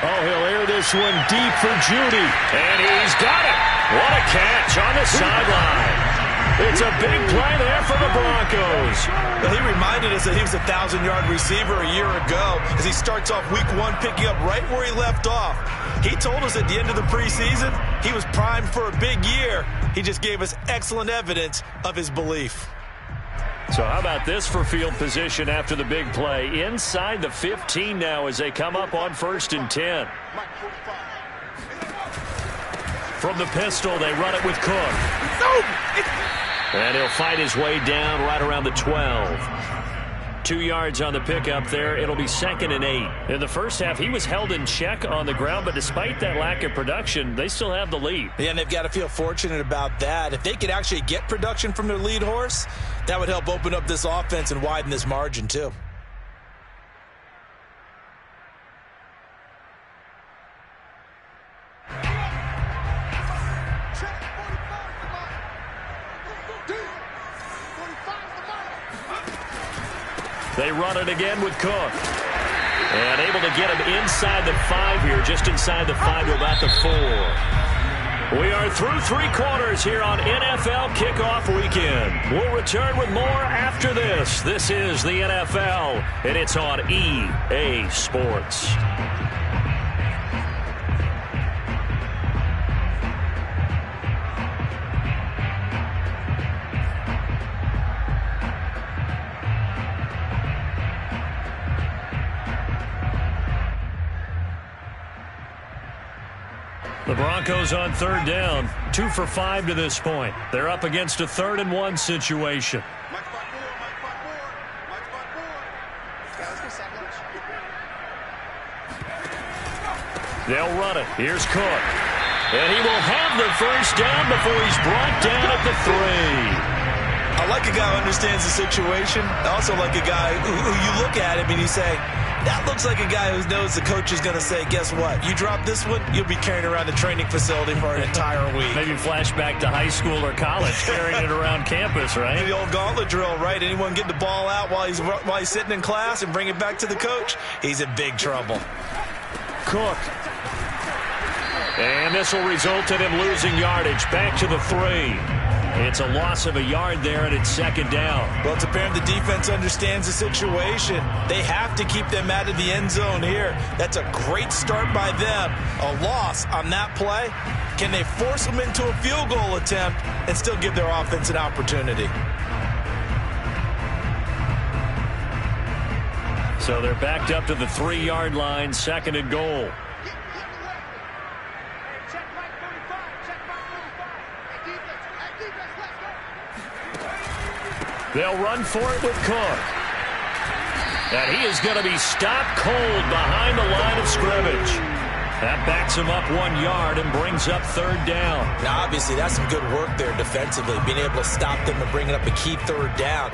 S1: Oh, he'll air this one deep for Judy. And he's got it. What a catch on the sideline. It's a big play there for the Broncos.
S2: Well, he reminded us that he was a 1,000-yard receiver a year ago as he starts off week 1 picking up right where he left off. He told us at the end of the preseason he was primed for a big year. He just gave us excellent evidence of his belief.
S1: So how about this for field position after the big play? Inside the 15 now as they come up on 1st and 10. From the pistol, they run it with Cook. And he'll fight his way down right around the 12. 2 yards on the pickup there. It'll be 2nd and 8. In the first half, he was held in check on the ground, but despite that lack of production, they still have the lead.
S2: Yeah, and they've got to feel fortunate about that. If they could actually get production from their lead horse, that would help open up this offense and widen this margin too.
S1: They run it again with Cook. And able to get him inside the 5 here, just inside the 5 to about the 4. We are through 3 quarters here on NFL Kickoff Weekend. We'll return with more after this. This is the NFL, and it's on EA Sports. The Broncos on 3rd down, 2 for 5 to this point. They're up against a 3rd and 1 situation. They'll run it. Here's Cook. And he will have the first down before he's brought down at the 3.
S2: I like a guy who understands the situation. I also like a guy who you look at him and you say, that looks like a guy who knows the coach is going to say, guess what? You drop this one, you'll be carrying around the training facility for an entire week.
S1: Maybe flashback to high school or college, carrying it around campus, right?
S2: The old gauntlet drill, right? Anyone get the ball out while he's sitting in class and bring it back to the coach? He's in big trouble.
S1: Cook. And this will result in him losing yardage. Back to the 3. It's a loss of a yard there, and it's 2nd down.
S2: Well, it's apparent the defense understands the situation. They have to keep them out of the end zone here. That's a great start by them. A loss on that play. Can they force them into a field goal attempt and still give their offense an opportunity?
S1: So they're backed up to the 3-yard line, 2nd and goal. They'll run for it with Cook. And he is going to be stopped cold behind the line of scrimmage. That backs him up 1 yard and brings up third down.
S2: Now, obviously, that's some good work there defensively, being able to stop them and bringing up a key third down.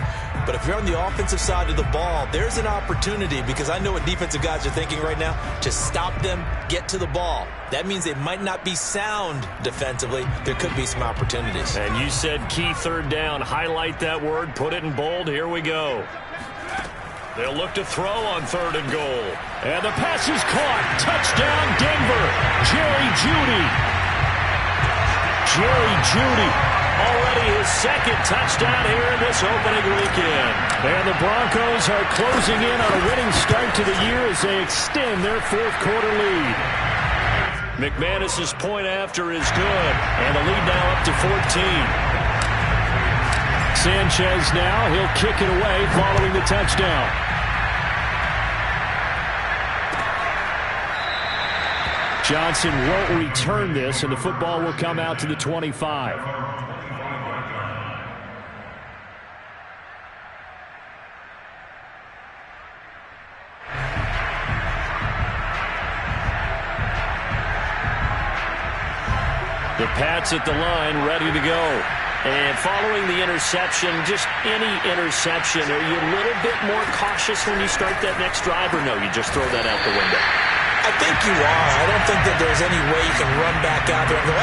S2: But if you're on the offensive side of the ball, there's an opportunity, because I know what defensive guys are thinking right now. Just stop them, get to the ball. That means they might not be sound defensively. There could be some opportunities.
S1: And you said key third down. Highlight that word, put it in bold. Here we go. They'll look to throw on 3rd and goal. And the pass is caught. Touchdown, Denver. Jerry Jeudy. Jerry Jeudy. Already his 2nd touchdown here in this opening weekend. And the Broncos are closing in on a winning start to the year as they extend their 4th quarter lead. McManus's point after is good. And the lead now up to 14. Sanchez now, he'll kick it away following the touchdown. Johnson won't return this, and the football will come out to the 25. The Pats at the line, ready to go. And following the interception, just any interception, are you a little bit more cautious when you start that next drive, or no, you just throw that out the window?
S2: I think you are. I don't think that there's any way you can run back out there and go,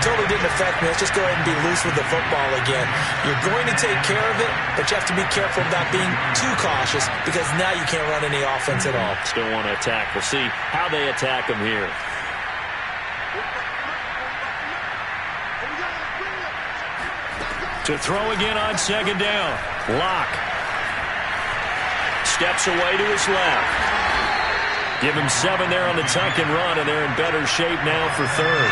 S2: totally didn't affect me. Let's just go ahead and be loose with the football again. You're going to take care of it, but you have to be careful about being too cautious, because now you can't run any offense at all.
S1: Still want to attack. We'll see how they attack them here. To throw again on 2nd down. Locke steps away to his left. Give him 7 there on the tuck and run, and they're in better shape now for 3rd.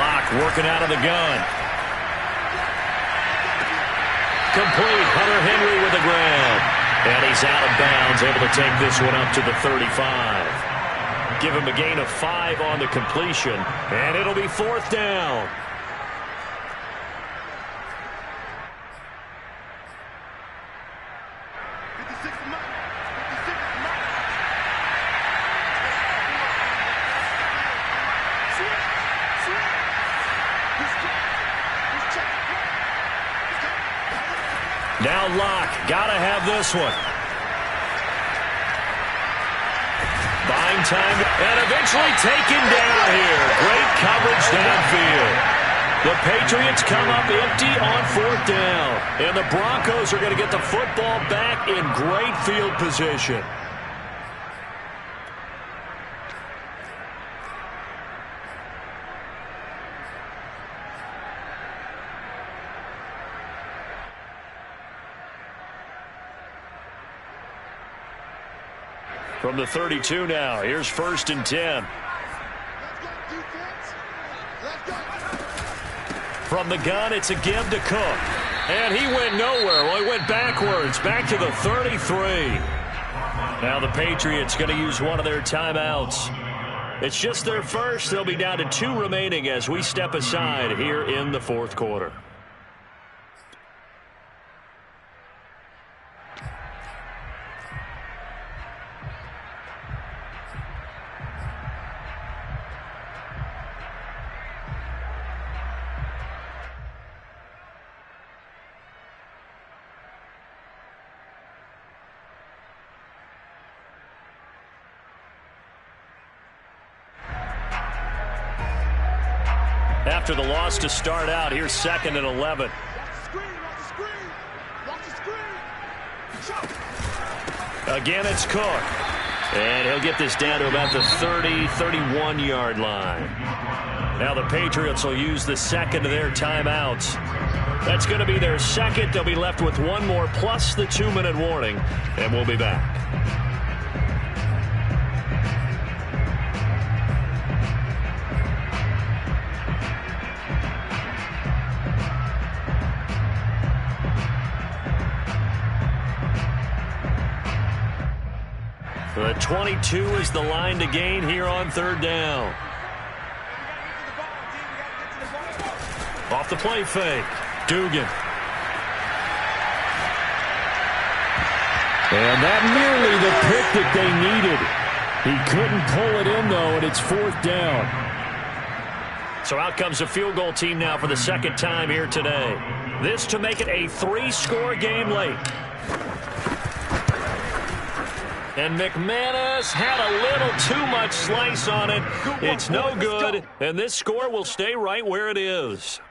S1: Locke working out of the gun. Complete. Hunter Henry with the grab. And he's out of bounds, able to take this one up to the 35. Give him a gain of 5 on the completion, and it'll be 4th down. Now Locke, gotta have this one. Buying time, and eventually taken down here. Great coverage downfield. The Patriots come up empty on 4th down. And the Broncos are going to get the football back in great field position. From the 32 now, here's 1st and 10. From the gun, it's a give to Cook. And he went nowhere. Well, he went backwards, back to the 33. Now the Patriots going to use one of their timeouts. It's just their first. They'll be down to 2 remaining as we step aside here in the 4th quarter. After the loss to start out, here's 2nd and 11. Again, it's Cook. And he'll get this down to about the 30, 31-yard line. Now the Patriots will use the 2nd of their timeouts. That's going to be their 2nd. They'll be left with 1 more plus the 2-minute warning. And we'll be back. The 22 is the line to gain here on third down. Off the play fake. Dugan. And that nearly the pick that they needed. He couldn't pull it in, though, and it's fourth down. So out comes the field goal team now for the second time here today. This to make it a 3-score game late. And McManus had a little too much slice on it. It's no good, and this score will stay right where it is.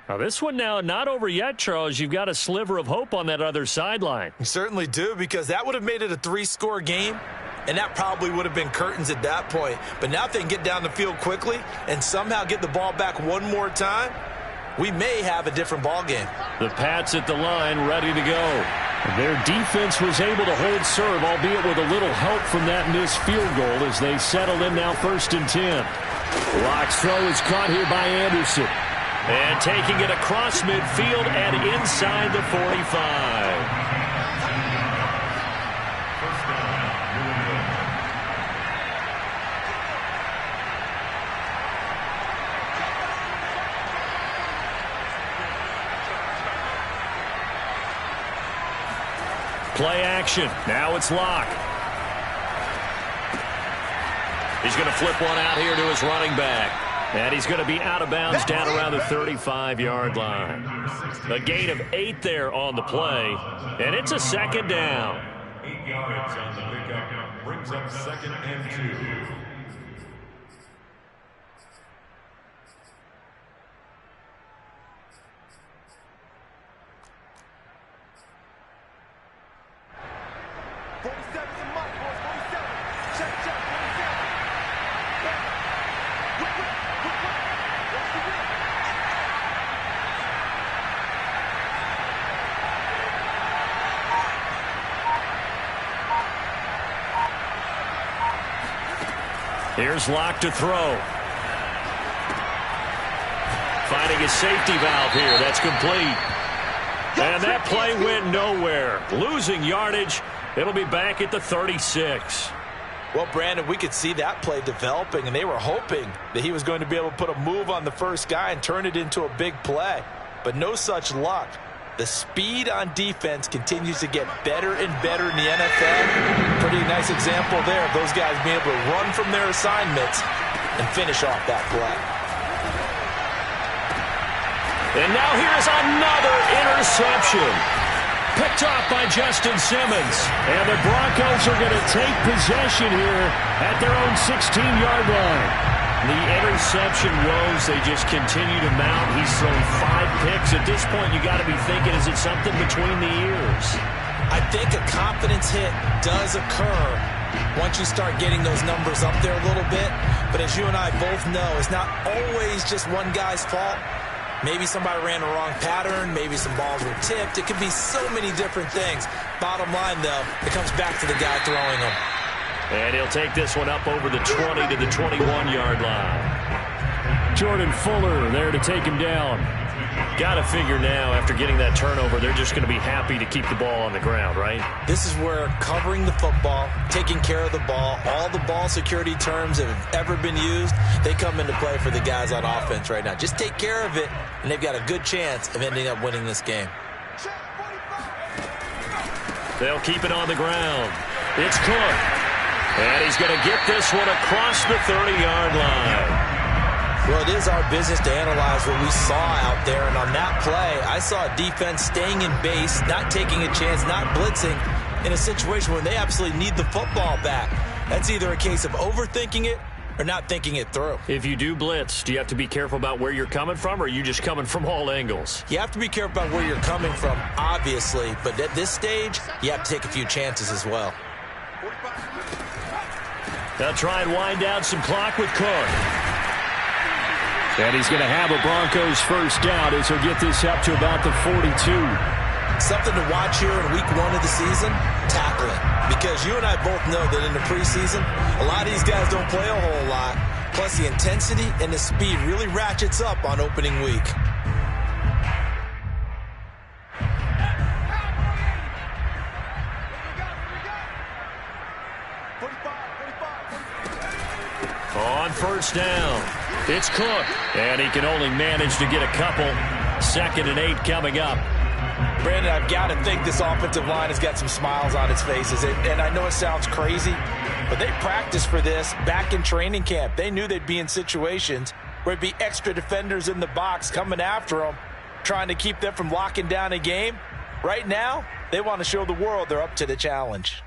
S1: Now, this one now not over yet, Charles. You've got a sliver of hope on that other sideline.
S2: You certainly do, because that would have made it a 3-score game, and that probably would have been curtains at that point. But now if they can get down the field quickly and somehow get the ball back one more time, we may have a different ball game.
S1: The Pats at the line ready to go. Their defense was able to hold serve, albeit with a little help from that missed field goal as they settle in now 1st and 10. Lock's throw is caught here by Anderson. And taking it across midfield and inside the 45. Play action. Now it's Locke. He's going to flip one out here to his running back. And he's going to be out of bounds down around the 35-yard line. A gain of 8 there on the play. And it's a second down.
S4: 8 yards on the pickup. Brings up 2nd and 2.
S1: Here's Locke to throw. Finding his safety valve here. That's complete. And that play went nowhere. Losing yardage. It'll be back at the 36.
S2: Well, Brandon, we could see that play developing, and they were hoping that he was going to be able to put a move on the first guy and turn it into a big play. But no such luck. The speed on defense continues to get better and better in the NFL. Pretty nice example there of those guys being able to run from their assignments and finish off that play.
S1: And now here's another interception. Picked off by Justin Simmons. And the Broncos are going to take possession here at their own 16-yard line. The interception woes, they just continue to mount. He's thrown 5 picks. At this point, you got to be thinking, is it something between the ears?
S2: I think a confidence hit does occur once you start getting those numbers up there a little bit. But as you and I both know, it's not always just one guy's fault. Maybe somebody ran the wrong pattern. Maybe some balls were tipped. It could be so many different things. Bottom line, though, it comes back to the guy throwing them.
S1: And he'll take this one up over the 20 to the 21-yard line. Jordan Fuller there to take him down. Got to figure now, after getting that turnover, they're just going to be happy to keep the ball on the ground, right?
S2: This is where covering the football, taking care of the ball, all the ball security terms that have ever been used, they come into play for the guys on offense right now. Just take care of it, and they've got a good chance of ending up winning this game.
S1: They'll keep it on the ground. It's Cook. And he's going to get this one across the 30-yard line.
S2: Well, it is our business to analyze what we saw out there. And on that play, I saw a defense staying in base, not taking a chance, not blitzing, in a situation where they absolutely need the football back. That's either a case of overthinking it or not thinking it through.
S1: If you do blitz, do you have to be careful about where you're coming from, or are you just coming from all angles?
S2: You have to be careful about where you're coming from, obviously. But at this stage, you have to take a few chances as well.
S1: They'll try and wind down some clock with Cook. And he's going to have a Broncos first down as he'll get this up to about the 42.
S2: Something to watch here in week 1 of the season, tackling. Because you and I both know that in the preseason, a lot of these guys don't play a whole lot. Plus the intensity and the speed really ratchets up on opening week.
S1: first down. It's Cook, and he can only manage to get a couple. 2nd and 8 coming up.
S2: Brandon, I've got to think this offensive line has got some smiles on its faces. And I know it sounds crazy, but they practiced for this back in training camp. They knew they'd be in situations where it'd be extra defenders in the box coming after them, trying to keep them from locking down a game. Right now, they want to show the world they're up to the challenge.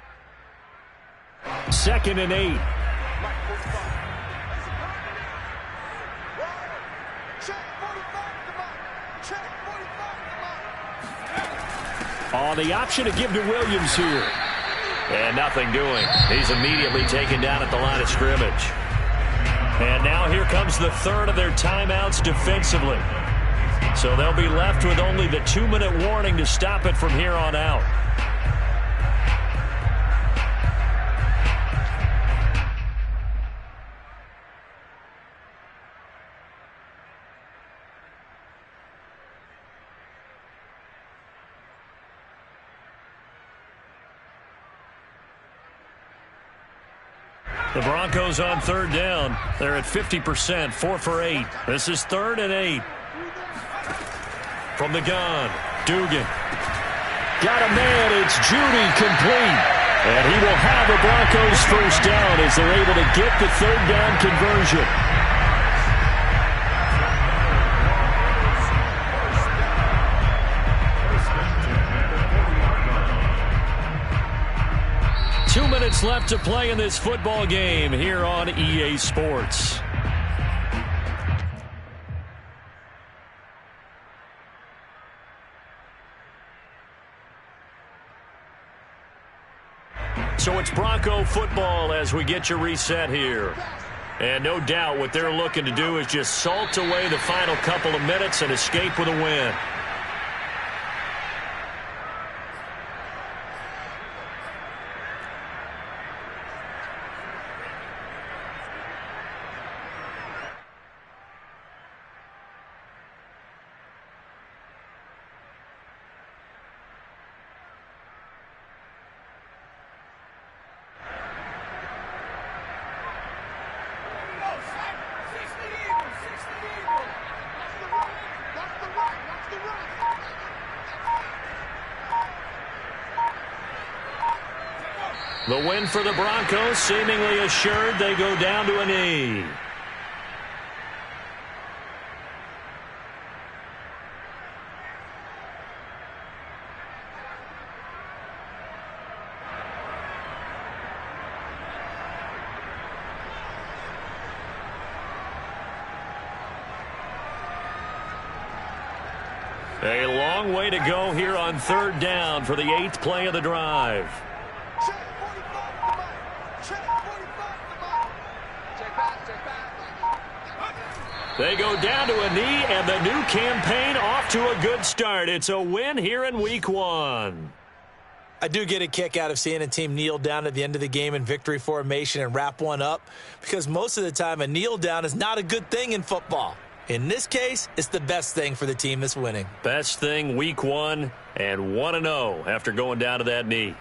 S1: 2nd and 8. On the option to give to Williams here. And nothing doing. He's immediately taken down at the line of scrimmage. And now here comes the third of their timeouts defensively. So they'll be left with only the 2-minute warning to stop it from here on out. The Broncos on 3rd down. They're at 50%, 4 for 8. This is 3rd and 8. From the gun, Dugan. Got a man, it's Judy, complete. And he will have the Broncos first down as they're able to get the 3rd down conversion. Two minutes left to play in this football game here on EA Sports. So it's Bronco football as we get you reset here. And no doubt what they're looking to do is just salt away the final couple of minutes and escape with a win. The win for the Broncos, seemingly assured. They go down to a knee. A long way to go here on 3rd down for the 8th play of the drive. They go down to a knee, and the new campaign off to a good start. It's a win here in Week 1.
S2: I do get a kick out of seeing a team kneel down at the end of the game in victory formation and wrap one up, because most of the time a kneel down is not a good thing in football. In this case, it's the best thing for the team that's winning.
S1: Best thing Week 1 and 1-0 after going down to that knee.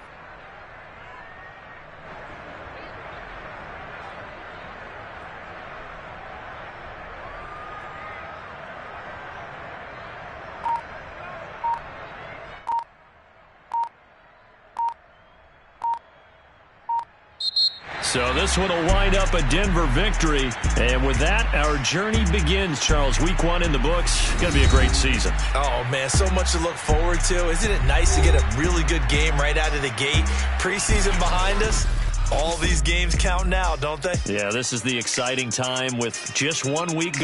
S1: So this one will wind up a Denver victory. And with that, our journey begins, Charles. Week 1 in the books. Going to be a great season.
S2: Oh, man, so much to look forward to. Isn't it nice to get a really good game right out of the gate? Preseason behind us. All these games count now, don't they?
S1: Yeah, this is the exciting time with just 1 week